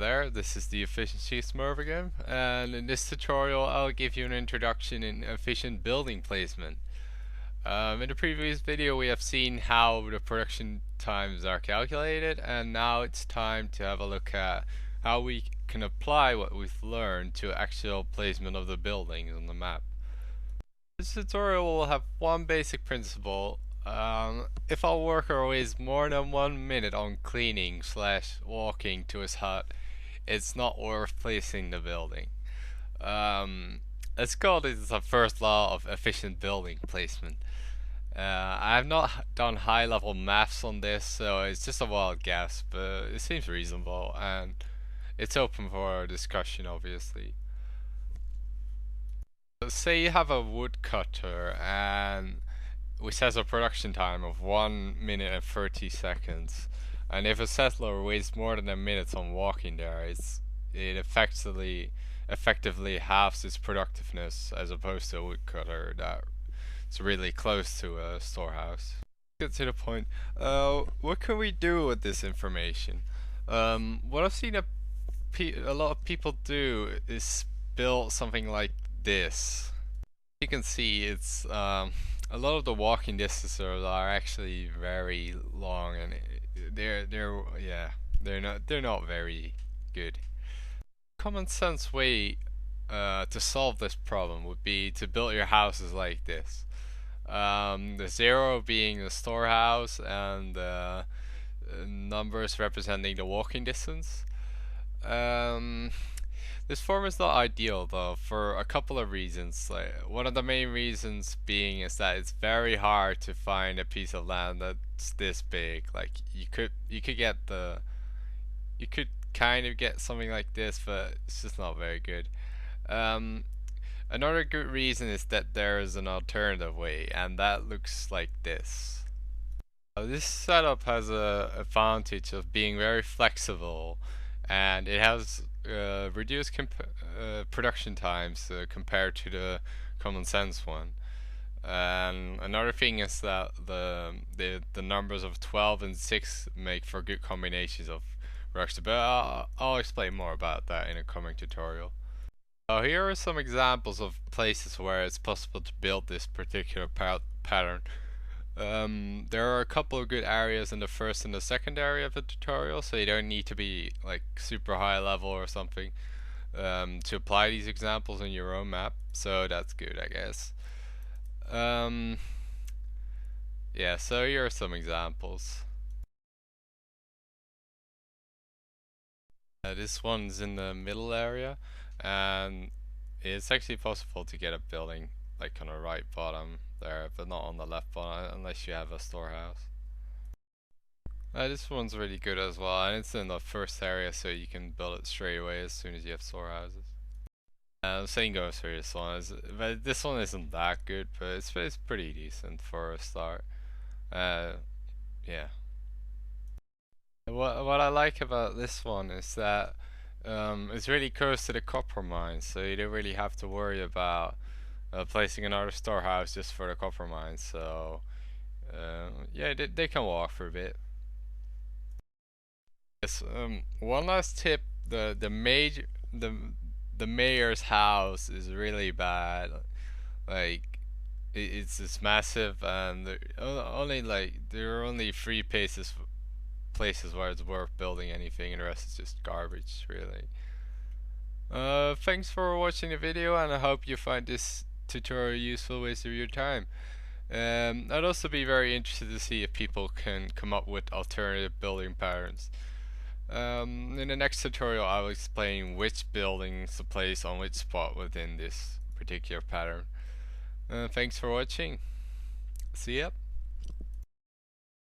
there, this is the Efficiency Smurf again, and in this tutorial I'll give you an introduction in efficient building placement. In the previous video we have seen how the production times are calculated, and now it's time to have a look at how we can apply what we've learned to actual placement of the buildings on the map. This tutorial will have one basic principle. If our worker wastes more than 1 minute on cleaning / walking to his hut, it's not worth placing the building. Let's call this the first law of efficient building placement. I have not done high level maths on this, so it's just a wild guess, but it seems reasonable and it's open for discussion, obviously. Say you have a woodcutter and which has a production time of 1 minute and 30 seconds, and if a settler wastes more than a minute on walking there, it effectively halves its productiveness as opposed to a woodcutter that's really close to a storehouse. Get to the point. What can we do with this information? What I've seen a lot of people do is build something like this. You can see it's a lot of the walking distances are actually very long, and they're not very good. Common sense way to solve this problem would be to build your houses like this. The 0 being the storehouse and the numbers representing the walking distance. This form is not ideal though, for a couple of reasons. Like, one of the main reasons being is that it's very hard to find a piece of land that's this big. Like you could kind of get something like this, but it's just not very good. Another good reason is that there is an alternative way, and that looks like this. This setup has a advantage of being very flexible, and it has reduced production times compared to the common sense one. And another thing is that the numbers of 12 and 6 make for good combinations of works, but I'll explain more about that in a coming tutorial. Here are some examples of places where it's possible to build this particular pattern. There are a couple of good areas in the first and the second area of the tutorial, so you don't need to be like super high level or something to apply these examples in your own map, so that's good, I guess. Yeah, so here are some examples. This one's in the middle area, and it's actually possible to get a building like on the right bottom there, but not on the left bottom unless you have a storehouse. This one's really good as well, and it's in the first area, so you can build it straight away as soon as you have storehouses. Same goes for this one, but this one isn't that good, but it's pretty decent for a start. Yeah. What I like about this one is that it's really close to the copper mines, so you don't really have to worry about placing another storehouse just for the copper mines. So yeah, they can walk for a bit. Yes. One last tip: the mayor's house is really bad. Like it's massive, and there are only 3 places where it's worth building anything, and the rest is just garbage, really. Thanks for watching the video, and I hope you find this tutorial useful waste of your time. I'd also be very interested to see if people can come up with alternative building patterns. In the next tutorial I will explain which buildings to place on which spot within this particular pattern. Thanks for watching. See ya.